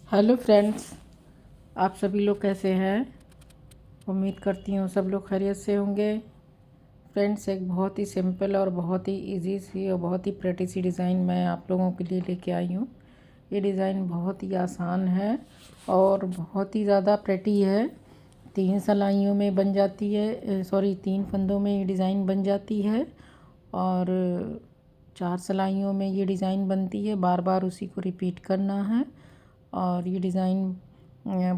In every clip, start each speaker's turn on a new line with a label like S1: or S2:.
S1: Hello friends, आप सभी लोग कैसे हैं। उम्मीद करती हूँ सब लोग खैरियत से होंगे। फ्रेंड्स, एक बहुत ही सिंपल और बहुत ही इजी सी और बहुत ही प्रेटी सी डिज़ाइन मैं आप लोगों के लिए लेके आई हूँ। ये डिज़ाइन बहुत ही आसान है और बहुत ही ज़्यादा प्रेटी है। 3 सिलाइयों में बन जाती है, 3 फंदों में ये डिज़ाइन बन जाती है और 4 सिलाइयों में ये डिज़ाइन बनती है। बार बार उसी को रिपीट करना है और ये डिज़ाइन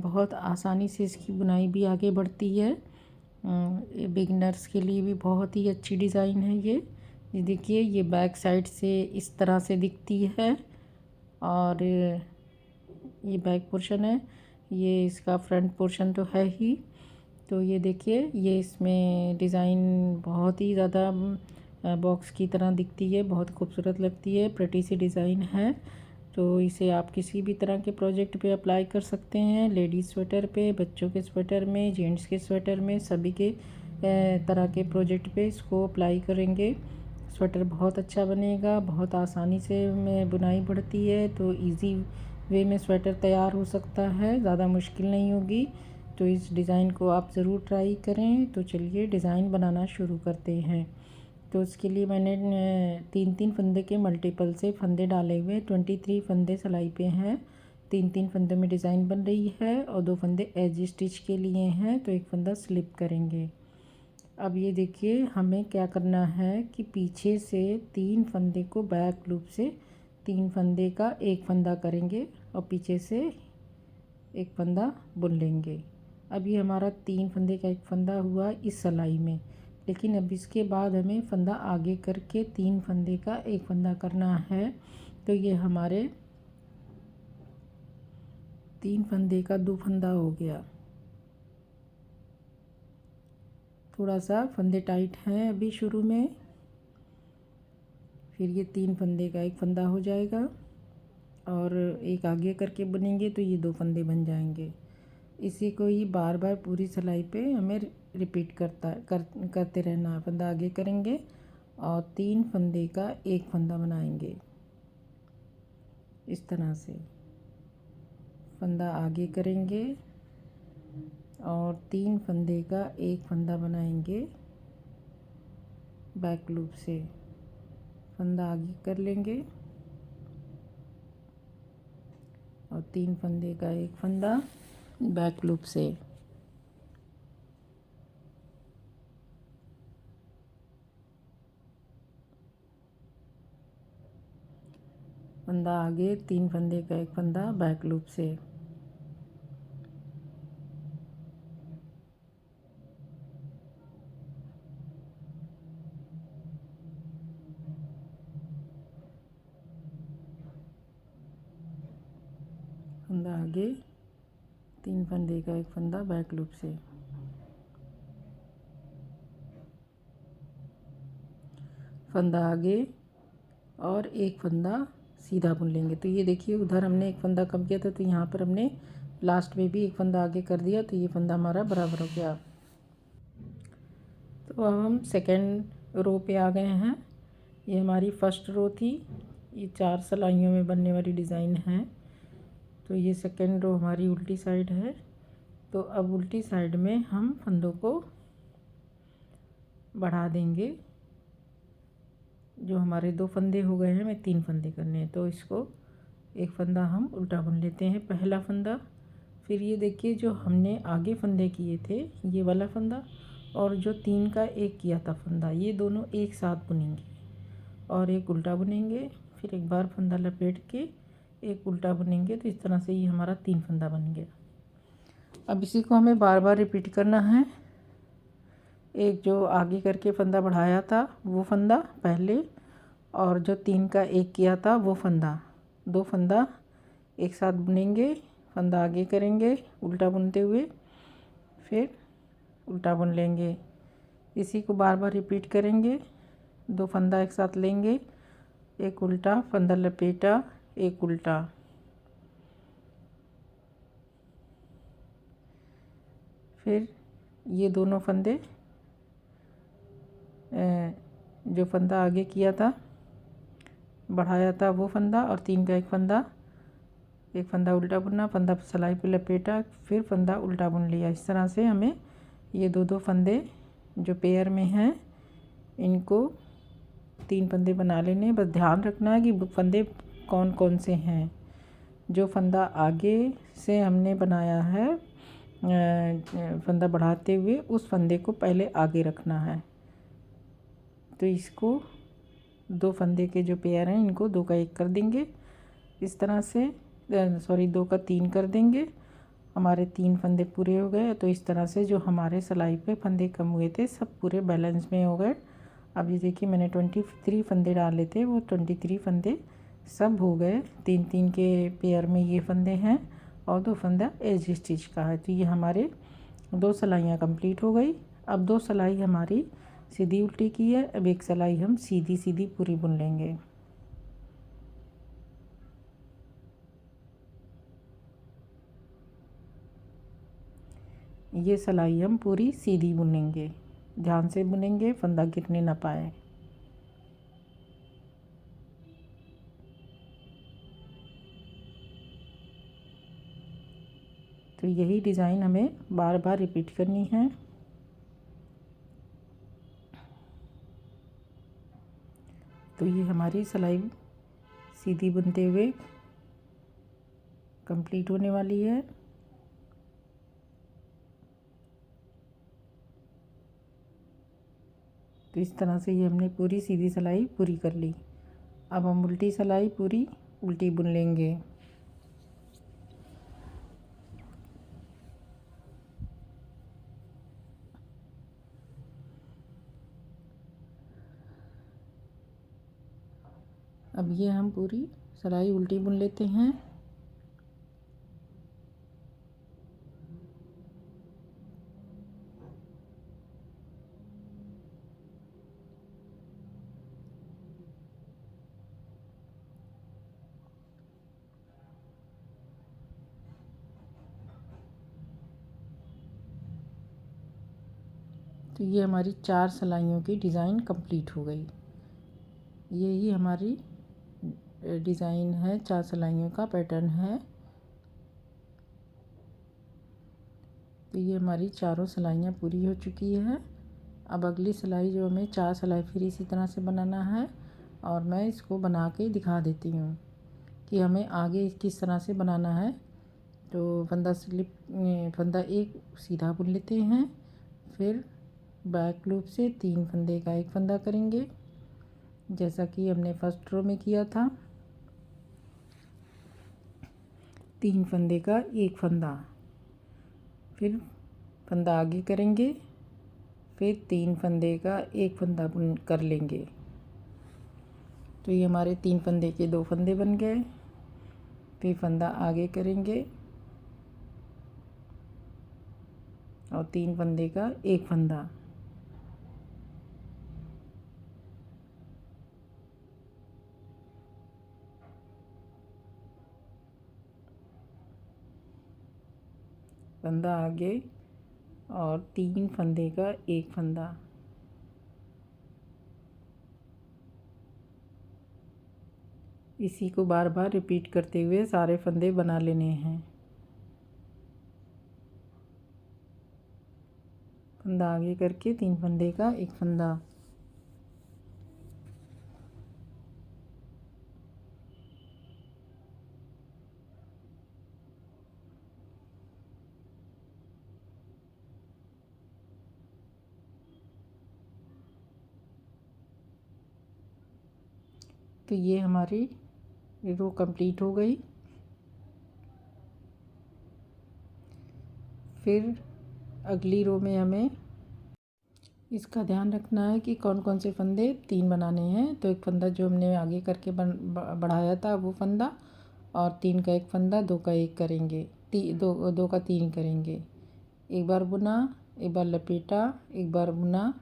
S1: बहुत आसानी से इसकी बुनाई भी आगे बढ़ती है। बिगिनर्स के लिए भी बहुत ही अच्छी डिज़ाइन है ये देखिए, ये बैक साइड से इस तरह से दिखती है और ये बैक पोर्शन है। ये इसका फ्रंट पोर्शन तो है ही। तो ये देखिए, ये इसमें डिज़ाइन बहुत ही ज़्यादा बॉक्स की तरह दिखती है, बहुत खूबसूरत लगती है, प्रेटी सी डिज़ाइन है। तो इसे आप किसी भी तरह के प्रोजेक्ट पे अप्लाई कर सकते हैं। लेडीज़ स्वेटर पे, बच्चों के स्वेटर में, जेंट्स के स्वेटर में, सभी के तरह के प्रोजेक्ट पे इसको अप्लाई करेंगे। स्वेटर बहुत अच्छा बनेगा, बहुत आसानी से में बुनाई बढ़ती है। तो इजी वे में स्वेटर तैयार हो सकता है, ज़्यादा मुश्किल नहीं होगी। तो इस डिज़ाइन को आप ज़रूर ट्राई करें। तो चलिए डिज़ाइन बनाना शुरू करते हैं। तो उसके लिए मैंने 3-3 फंदे के मल्टीपल से फंदे डाले हुए 23 फंदे सिलाई पे हैं। 3-3 फंदों में डिज़ाइन बन रही है और 2 फंदे एज स्टिच के लिए हैं, तो एक फंदा स्लिप करेंगे। अब ये देखिए, हमें क्या करना है कि पीछे से 3 फंदे को बैक लूप से 3 फंदे का एक फंदा करेंगे और पीछे से एक फंदा बुन लेंगे। अब ये हमारा 3 फंदे का एक फंदा हुआ इस सिलाई में। लेकिन अब इसके बाद हमें फंदा आगे करके 3 फंदे का एक फंदा करना है। तो ये हमारे 3 फंदे का 2 फंदा हो गया। थोड़ा सा फंदे टाइट हैं अभी शुरू में, फिर ये 3 फंदे का एक फंदा हो जाएगा और एक आगे करके बुनेंगे तो ये 2 फंदे बन जाएंगे। इसी को ही बार बार पूरी सिलाई पे हमें रिपीट करते रहना है। फंदा आगे करेंगे और 3 फंदे का एक फंदा बनाएंगे। इस तरह से फंदा आगे करेंगे और 3 फंदे का एक फंदा बनाएंगे। बैक लूप से फंदा आगे कर लेंगे और 3 फंदे का एक फंदा बैक लूप से। फंदा आगे, 3 फंदे का एक फंदा बैक लूप से। फंदा आगे, 3 फंदे का एक फंदा बैक लूप से। फंदा आगे और एक फंदा सीधा बुन लेंगे। तो ये देखिए, उधर हमने एक फंदा कम किया था, तो यहाँ पर हमने लास्ट में भी एक फंदा आगे कर दिया, तो ये फंदा हमारा बराबर हो गया। तो अब हम सेकेंड रो पे आ गए हैं। ये हमारी फर्स्ट रो थी, ये 4 सिलाइयों में बनने वाली डिज़ाइन है। तो ये सेकेंड रो हमारी उल्टी साइड है। तो अब उल्टी साइड में हम फंदों को बढ़ा देंगे। जो हमारे 2 फंदे हो गए हैं, हमें 3 फंदे करने हैं, तो इसको एक फंदा हम उल्टा बुन लेते हैं, पहला फंदा। फिर ये देखिए, जो हमने आगे फंदे किए थे, ये वाला फंदा और जो 3 का एक किया था फंदा, ये दोनों एक साथ बुनेंगे और एक उल्टा बुनेंगे। फिर एक बार फंदा लपेट के एक उल्टा बुनेंगे। तो इस तरह से ये हमारा 3 फंदा बन गया। अब इसी को हमें बार बार रिपीट करना है। एक जो आगे करके फंदा बढ़ाया था वो फंदा पहले, और जो 3 का एक किया था वो फंदा, 2 फंदा एक साथ बुनेंगे। फंदा आगे करेंगे उल्टा बुनते हुए, फिर उल्टा बुन लेंगे। इसी को बार बार रिपीट करेंगे। 2 फंदा एक साथ लेंगे, एक उल्टा, फंदा लपेटा, एक उल्टा। फिर ये दोनों फंदे, जो फंदा आगे किया था बढ़ाया था वो फंदा और 3 का एक फंदा एक फंदा उल्टा बुनना, फंदा सिलाई पे लपेटा, फिर फंदा उल्टा बुन लिया। इस तरह से हमें ये दो फंदे जो पेयर में हैं इनको 3 फंदे बना लेने। बस ध्यान रखना है कि फंदे कौन कौन से हैं। जो फंदा आगे से हमने बनाया है फंदा बढ़ाते हुए, उस फंदे को पहले आगे रखना है। तो इसको 2 फंदे के जो पेयर हैं इनको 2 का 1 कर देंगे इस तरह से, 2 का 3 कर देंगे। हमारे 3 फंदे पूरे हो गए। तो इस तरह से जो हमारे सिलाई पे फंदे कम हुए थे सब पूरे बैलेंस में हो गए। अब ये देखिए मैंने 23 फंदे डाले थे, वो 23 फंदे सब हो गए। 3-3 के पेयर में ये फंदे हैं और 2 फंदा एज स्टिच का है। तो ये हमारे 2 सिलाइयाँ कंप्लीट हो गई। अब 2 सिलाई हमारी सीधी उल्टी की है, अब एक सिलाई हम सीधी सीधी पूरी बुन लेंगे। ये सिलाई हम पूरी सीधी बुनेंगे, ध्यान से बुनेंगे, फंदा गिरने ना पाए। तो यही डिज़ाइन हमें बार बार रिपीट करनी है। तो ये हमारी सिलाई सीधी बुनते हुए कंप्लीट होने वाली है। तो इस तरह से ये हमने पूरी सीधी सिलाई पूरी कर ली। अब हम उल्टी सिलाई पूरी उल्टी बुन लेंगे। अब ये हम पूरी सिलाई उल्टी बुन लेते हैं। तो ये हमारी 4 सिलाइयों की डिज़ाइन कंप्लीट हो गई। यही हमारी डिज़ाइन है, 4 सिलाइयों का पैटर्न है। तो ये हमारी चारों सिलाइयाँ पूरी हो चुकी है। अब अगली सिलाई जो हमें 4 सिलाई फिर इसी तरह से बनाना है और मैं इसको बना के दिखा देती हूँ कि हमें आगे किस तरह से बनाना है। तो फंदा एक सीधा बुन लेते हैं, फिर बैक लूप से 3 फंदे का 1 फंदा करेंगे जैसा कि हमने फर्स्ट रो में किया था। 3 फंदे का 1 फंदा, फिर फंदा आगे करेंगे, फिर 3 फंदे का 1 फंदा बुन कर लेंगे। तो ये हमारे 3 फंदे के 2 फंदे बन गए। फिर फंदा आगे करेंगे और 3 फंदे का 1 फंदा, फंदा आगे और 3 फंदे का 1 फंदा। इसी को बार बार रिपीट करते हुए सारे फंदे बना लेने हैं। फंदा आगे करके 3 फंदे का 1 फंदा, तो ये हमारी रो कंप्लीट हो गई। फिर अगली रो में हमें इसका ध्यान रखना है कि कौन कौन से फंदे 3 बनाने हैं। तो एक फंदा जो हमने आगे करके बढ़ाया था वो फंदा, और 3 का 1 फंदा, 2 का 1 करेंगे, 2 का 3 करेंगे। एक बार बुना, एक बार लपेटा, एक बार बुना,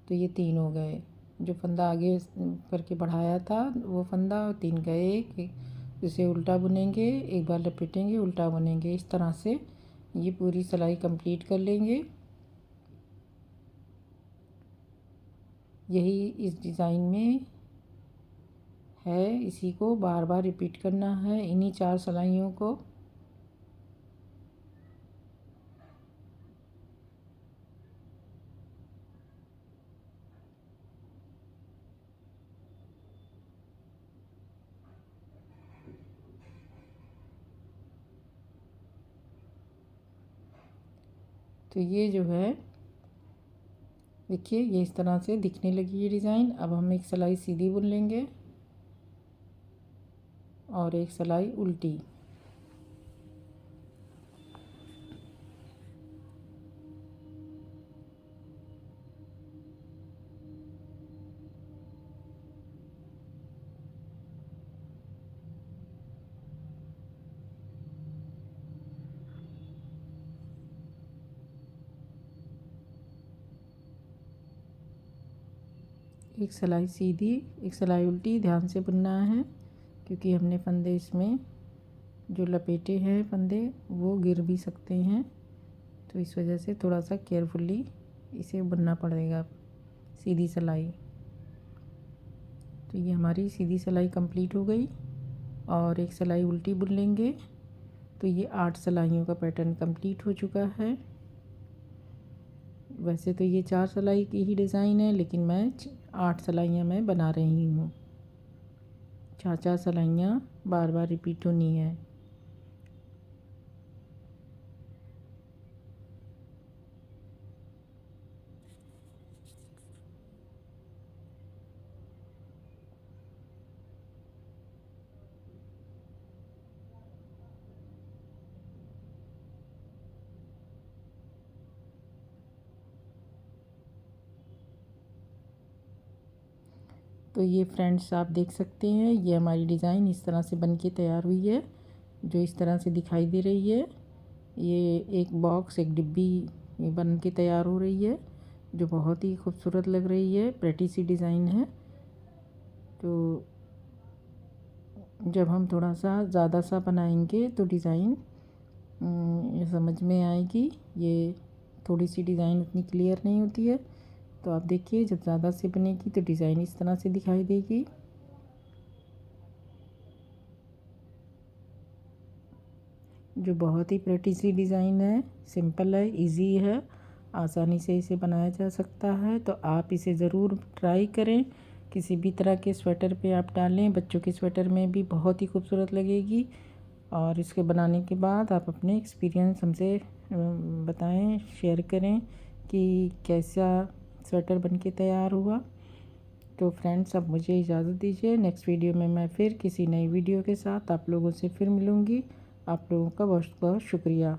S1: तो ये 3 हो गए। जो फंदा आगे करके बढ़ाया था वो फंदा और 3 का 1, इसे उल्टा बुनेंगे, एक बार लपेटेंगे, उल्टा बुनेंगे। इस तरह से ये पूरी सिलाई कंप्लीट कर लेंगे। यही इस डिज़ाइन में है इसी को बार बार रिपीट करना है, इन्हीं 4 सिलाइयों को। तो ये जो है देखिए, ये इस तरह से दिखने लगी है डिज़ाइन। अब हम एक सिलाई सीधी बुन लेंगे और एक सिलाई उल्टी। एक सिलाई सीधी, एक सिलाई उल्टी, ध्यान से बुनना है क्योंकि हमने फंदे इसमें जो लपेटे हैं फंदे वो गिर भी सकते हैं, तो इस वजह से थोड़ा सा केयरफुली इसे बुनना पड़ेगा सीधी सिलाई। तो ये हमारी सीधी सिलाई कंप्लीट हो गई और एक सिलाई उल्टी बुन लेंगे। तो ये 8 सिलाइयों का पैटर्न कंप्लीट हो चुका है। वैसे तो ये 4 सिलाई की ही डिज़ाइन है, लेकिन मैं 8 सिलाइयाँ मैं बना रही हूँ। 4 सिलाइयाँ बार बार रिपीट होनी है। तो ये फ्रेंड्स आप देख सकते हैं, ये हमारी डिज़ाइन इस तरह से बन के तैयार हुई है, जो इस तरह से दिखाई दे रही है। ये एक बॉक्स, एक डिब्बी ये बन के तैयार हो रही है, जो बहुत ही खूबसूरत लग रही है, प्रेटी सी डिज़ाइन है। तो जब हम थोड़ा सा ज़्यादा सा बनाएंगे तो डिज़ाइन ये समझ में आएगी। ये थोड़ी सी डिज़ाइन उतनी क्लियर नहीं होती है, तो आप देखिए जब ज़्यादा से बनेगी तो डिज़ाइन इस तरह से दिखाई देगी। जो बहुत ही प्रेटी सी डिज़ाइन है, सिंपल है, इजी है, आसानी से इसे बनाया जा सकता है। तो आप इसे ज़रूर ट्राई करें। किसी भी तरह के स्वेटर पे आप डालें, बच्चों के स्वेटर में भी बहुत ही खूबसूरत लगेगी। और इसके बनाने के बाद आप अपने एक्सपीरियंस हमसे बताएं, शेयर करें कि कैसा स्वेटर बनके तैयार हुआ। तो फ्रेंड्स अब मुझे इजाज़त दीजिए, नेक्स्ट वीडियो में मैं फिर किसी नई वीडियो के साथ आप लोगों से फिर मिलूँगी। आप लोगों का बहुत बहुत शुक्रिया।